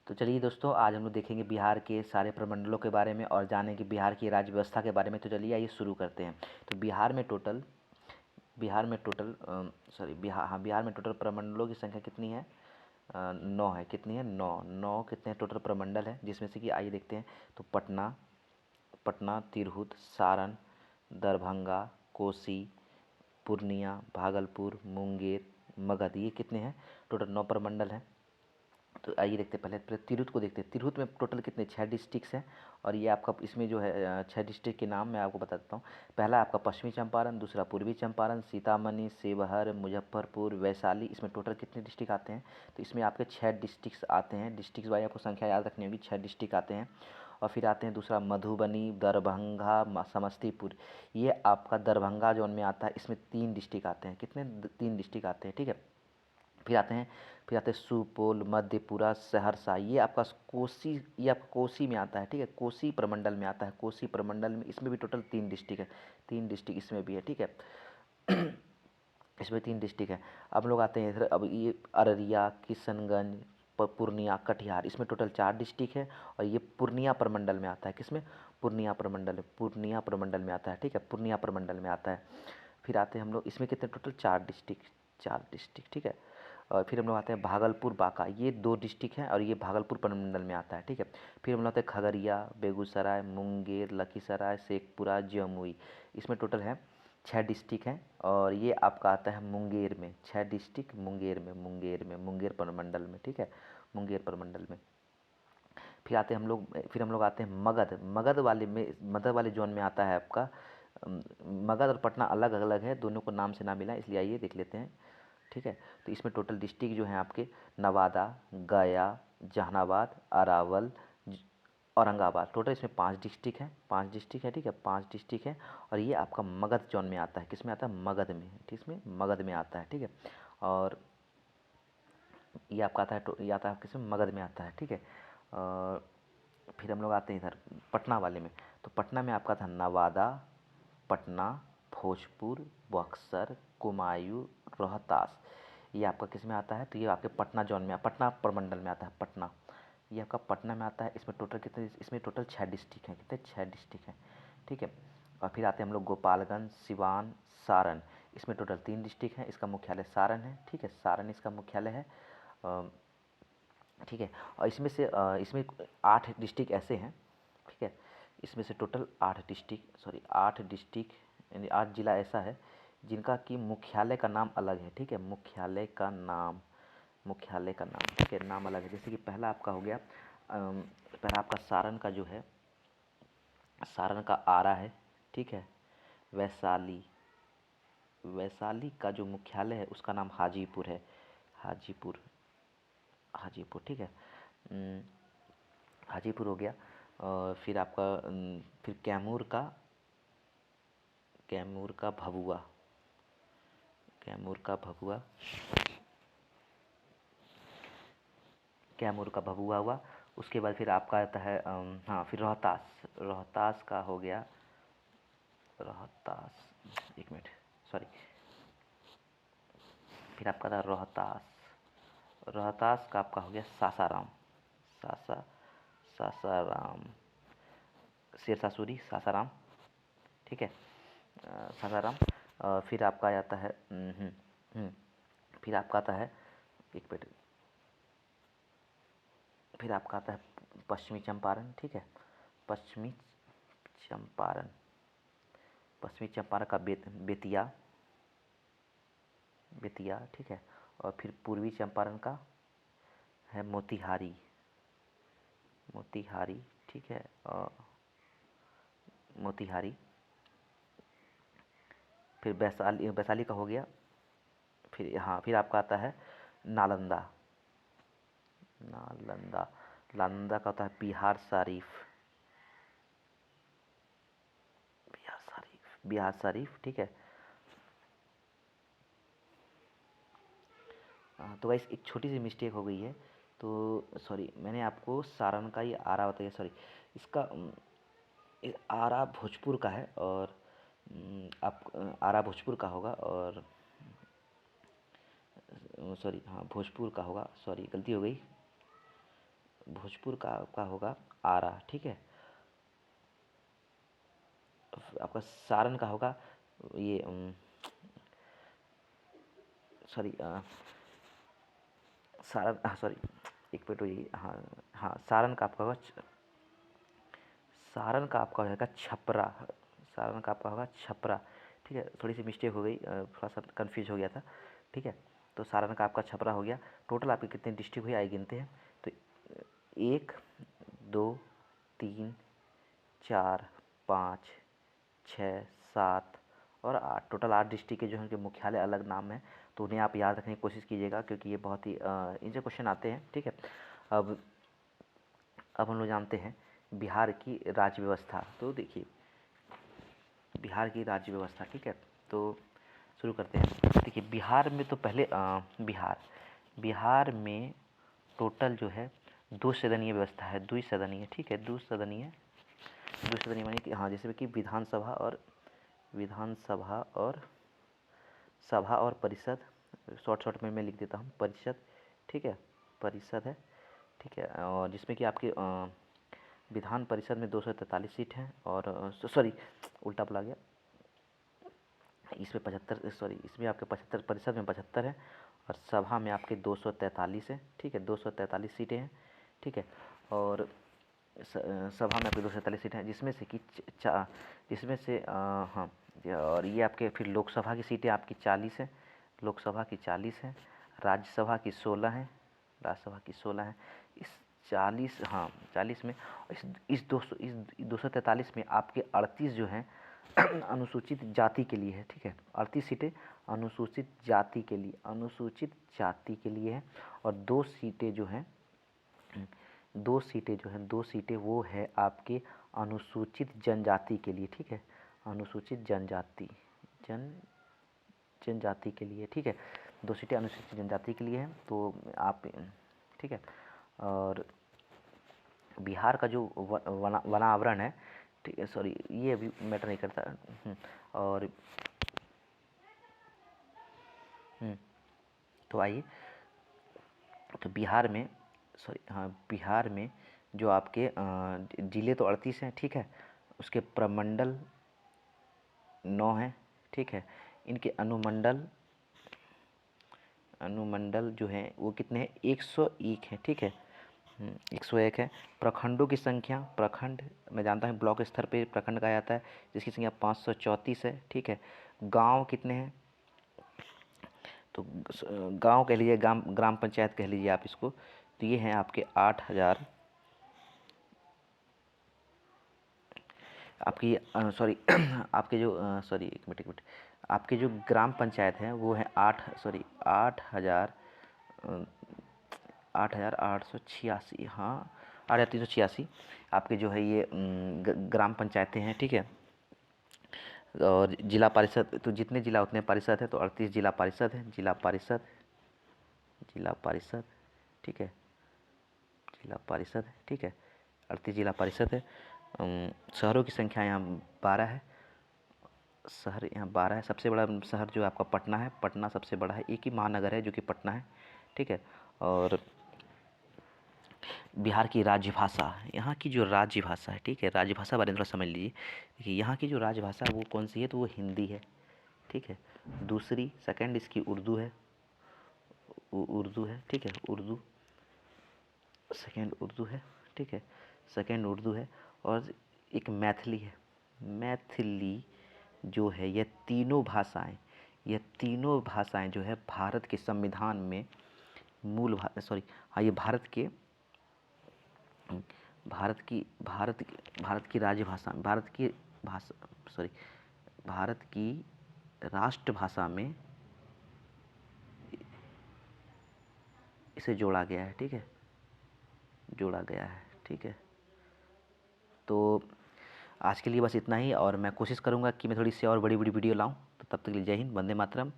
तो चलिए दोस्तों, आज हम लोग देखेंगे बिहार के सारे प्रमंडलों के बारे में और जानेंगे बिहार की राज्य व्यवस्था के बारे में। तो चलिए आइए शुरू करते हैं। तो बिहार में टोटल प्रमंडलों की संख्या कितनी है? 9 है। कितनी है? 9। 9 कितने टोटल प्रमंडल है, जिसमें से कि आइए देखते हैं। तो पटना, तिरहुत, सारण, दरभंगा, कोसी, पूर्णिया, भागलपुर, मुंगेर, मगध, ये कितने हैं? टोटल 9 प्रमंडल हैं। तो आइए देखते हैं। पहले तिरहुत को देखते हैं। तिरहुत में टोटल कितने? 6 डिस्ट्रिक्ट्स हैं। और ये आपका इसमें जो है 6 डिस्ट्रिक्ट के नाम मैं आपको बता देता हूँ। पहला आपका पश्चिमी चंपारण, दूसरा पूर्वी चंपारण, सीतामढ़ी, शिवहर, मुजफ्फरपुर, वैशाली। इसमें टोटल कितने डिस्ट्रिक्ट आते हैं? तो इसमें आपके 6 डिस्ट्रिक्ट्स आते हैं। डिस्ट्रिक्ट वाइज आपको संख्या याद रखनी होगी। 6 डिस्ट्रिक्ट आते हैं। और फिर आते हैं दूसरा मधुबनी, दरभंगा, समस्तीपुर। ये आपका दरभंगा जोन में आता है। इसमें 3 डिस्ट्रिक्ट आते हैं। कितने? 3 डिस्ट्रिक्ट आते हैं। ठीक है। फिर आते हैं सुपौल, मधेपुरा, सहरसा। ये आपका कोसी में आता है। ठीक है, कोसी प्रमंडल में आता है। कोसी प्रमंडल में इसमें भी टोटल 3 डिस्ट्रिक्ट है। 3 डिस्ट्रिक्ट इसमें भी है। ठीक है। इसमें 3 डिस्ट्रिक्ट है। अब लोग आते हैं इधर। अब ये अररिया, किशनगंज, पूर्णिया, कटिहार, इसमें टोटल 4 डिस्ट्रिक्ट है। और ये पूर्णिया प्रमंडल में आता है। किसमें? पूर्णिया प्रमंडल में आता है। ठीक है, पूर्णिया प्रमंडल में आता है। फिर आते हैं हम लोग, इसमें कितने टोटल? 4 डिस्ट्रिक्ट। ठीक है। और फिर हम लोग आते हैं भागलपुर, बांका। ये 2 डिस्ट्रिक्ट हैं और ये भागलपुर प्रमंडल में आता है। ठीक है। फिर हम लोग आते हैं खगड़िया, बेगूसराय, मुंगेर, लखीसराय, शेखपुरा, जमुई। इसमें टोटल है 6 डिस्ट्रिक्ट हैं। और ये आपका आता है मुंगेर में। 6 डिस्ट्रिक्ट मुंगेर प्रमंडल में। ठीक है, मुंगेर प्रमंडल में। फिर हम लोग आते हैं मगध वाले जोन में आता है आपका। मगध और पटना अलग अलग है, दोनों को नाम से ना मिला, इसलिए आइए देख लेते हैं। ठीक है। तो इसमें टोटल डिस्ट्रिक्ट जो हैं आपके नवादा, गया, जहानाबाद, अरावल, औरंगाबाद। टोटल इसमें 5 डिस्ट्रिक्ट हैं। 5 डिस्ट्रिक्ट है। ठीक है, 5 डिस्ट्रिक्ट है। और ये आपका मगध जोन में आता है। किस में आता है? मगध में। इसमें मगध में आता है। ठीक है। और ये आपका आता है ये आता है किसमें? मगध में आता है। ठीक है। और फिर हम लोग आते हैं इधर पटना वाले में। तो पटना में आपका था नवादा, पटना, भोजपुर, बक्सर, कुमायूं, रोहतास। ये आपका किस में आता है? तो ये आपके पटना जोन में, पटना प्रमंडल में आता है। पटना, ये आपका पटना में आता है। इसमें टोटल कितने? इसमें टोटल 6 डिस्ट्रिक्ट हैं। कितने? 6 डिस्ट्रिक्ट हैं। ठीक है। और फिर आते हैं हम लोग गोपालगंज, सिवान, सारण। इसमें टोटल 3 डिस्ट्रिक्ट हैं। इसका मुख्यालय सारण है। ठीक है, सारण इसका मुख्यालय है। ठीक है। और इसमें 8 डिस्ट्रिक्ट ऐसे हैं। ठीक है, इसमें से टोटल 8 डिस्ट्रिक्ट यानी 8 जिला ऐसा है जिनका कि मुख्यालय का नाम अलग है। ठीक है, मुख्यालय का नाम ठीक है, नाम अलग है। जैसे कि पहला आपका हो गया, पहला आपका सारण का जो है, सारण का आरा है। ठीक है। वैशाली वैशाली का जो मुख्यालय है उसका नाम हाजीपुर है। हाजीपुर हाजीपुर। ठीक है। हाजीपुर हो गया। और फिर आपका फिर कैमूर का भभुआ। कैमूर का भभुआ कैमूर का भभुआ हुआ। उसके बाद फिर आपका आता है हाँ, फिर रोहतास का हो गया। रोहतास, एक मिनट, सॉरी। फिर आपका था रोहतास का आपका हो गया सासाराम। सासाराम, सिरसा सूरी, सासाराम। ठीक है। सासाराम। फिर आपका आता है फिर आपका आता है, एक मिनट, फिर आपका आता है पश्चिमी चंपारण। ठीक है, पश्चिमी चंपारण पश्चिमी चंपारण का बेतिया। ठीक है। और फिर पूर्वी चंपारण का है मोतिहारी। ठीक है, और मोतिहारी। फिर वैशाली का हो गया। फिर आपका आता है नालंदा। नालंदा का होता है बिहार शरीफ। ठीक है। तो गाइस एक छोटी सी मिस्टेक हो गई है। तो सॉरी, मैंने आपको सारण का ये आरा बताया, सॉरी। इसका आरा भोजपुर का है। और आप आरा भोजपुर का होगा। और सॉरी, हाँ, भोजपुर का होगा। सॉरी, गलती हो गई। भोजपुर का आपका होगा आरा, ठीक है। आपका सारण का होगा ये सॉरी सारण, सॉरी एक मिनट ये, हाँ हाँ, सारण का आपका होगा सारण का आपका हो जाएगा छपरा। सारण का आपका होगा छपरा, ठीक है। थोड़ी सी मिस्टेक हो गई, थोड़ा सा कंफ्यूज हो गया था, ठीक है। तो सारण का आपका छपरा हो गया। टोटल आपके कितने डिस्ट्रिक्ट हुए आइए गिनते हैं। तो 1 2 3 4 5 6 7 और 8, टोटल 8 डिस्ट्रिक्ट के जो है उनके मुख्यालय अलग नाम है, तो उन्हें आप याद रखने की कोशिश कीजिएगा, क्योंकि ये बहुत ही इनसे क्वेश्चन आते हैं, ठीक है। अब अब हम लोग जानते हैं बिहार की राज्य व्यवस्था। तो देखिए बिहार की राज्य व्यवस्था, ठीक है। तो शुरू करते हैं। देखिए बिहार में तो पहले बिहार में टोटल जो है 2 सदनीय व्यवस्था है, द्विसदनीय, ठीक है। द्विसदनीय मानी कि हाँ, जैसे कि विधानसभा और सभा और परिषद, शॉर्ट में मैं लिख देता हूँ परिषद, ठीक है। परिषद है, ठीक है। और जिसमें कि आपके विधान परिषद में 243 सीट हैं, और सॉरी उल्टा बोला गया, इसमें 75, सॉरी इसमें आपके 75, परिषद में 75 है, और सभा में आपके 243 है, ठीक है। 243 सीटें हैं, ठीक है। और सभा में आपके 243 सीटें हैं, जिसमें से कि जिसमें से हाँ, और ये आपके फिर लोकसभा की सीटें आपकी 40 हैं, लोकसभा की 40 हैं, राज्यसभा की 16 हैं, राज्यसभा की 16 हैं। इस 40, हाँ 40 में, इस 243 में आपके 38 जो हैं अनुसूचित जाति के लिए है, ठीक है। 38 सीटें अनुसूचित जाति के लिए, है। और 2 सीटें जो हैं, 2 सीटें वो है आपके अनुसूचित जनजाति के लिए, ठीक है। अनुसूचित जनजाति के लिए, ठीक है। 2 सीटें अनुसूचित जनजाति के लिए हैं, तो आप, ठीक है। और बिहार का जो वनावरण है, ठीक है, सॉरी ये अभी मैटर नहीं करता। और तो आइए, तो बिहार में, सॉरी हाँ, बिहार में जो आपके जिले तो 38 हैं, ठीक है। उसके प्रमंडल 9 हैं, ठीक है। इनके अनुमंडल जो हैं वो कितने हैं, 101 हैं, ठीक है। 101 है। प्रखंडों की संख्या, प्रखंड मैं जानता हूँ ब्लॉक स्तर पे प्रखंड कहा जाता है, जिसकी संख्या 534 है, ठीक है। गांव कितने हैं, तो गांव कह लीजिए, ग्राम पंचायत कह लीजिए आप इसको, तो ये हैं आपके 8000, आपकी सॉरी आपके जो सॉरी एक मिनट, आपके जो ग्राम पंचायत हैं वो है 8,000, 8,886, हाँ 8,386 आपके जो है ये ग्राम पंचायतें हैं, ठीक है। और जिला परिषद, तो जितने जिला उतने परिषद है, तो 38 जिला परिषद है, जिला परिषद, ठीक है। जिला परिषद है, ठीक है। 38 जिला परिषद है। शहरों की संख्या यहाँ 12 है, शहर यहाँ 12 है। सबसे बड़ा शहर जो आपका पटना है, पटना सबसे बड़ा है, एक ही महानगर है जो कि पटना है, ठीक है। और बिहार की राजभाषा, यहाँ की जो राजभाषा है, ठीक है, राजभाषा बारे में थोड़ा समझ लीजिए। देखिए यहाँ की जो राजभाषा है वो कौन सी है, तो वो हिंदी है, ठीक है। दूसरी सेकंड इसकी उर्दू है, ठीक है। उर्दू सेकंड उर्दू है, ठीक है। सेकंड उर्दू है। और एक मैथिली है। मैथिली जो है, ये तीनों भाषाएं जो है भारत के संविधान में मूल सॉरी हाँ, ये भारत की राजभाषा, भारत की राष्ट्रभाषा में इसे जोड़ा गया है, ठीक है, ठीक है। तो आज के लिए बस इतना ही, और मैं कोशिश करूँगा कि मैं थोड़ी सी और बड़ी बड़ी वीडियो लाऊँ। तो तब तक के लिए जय हिंद, वंदे मातरम।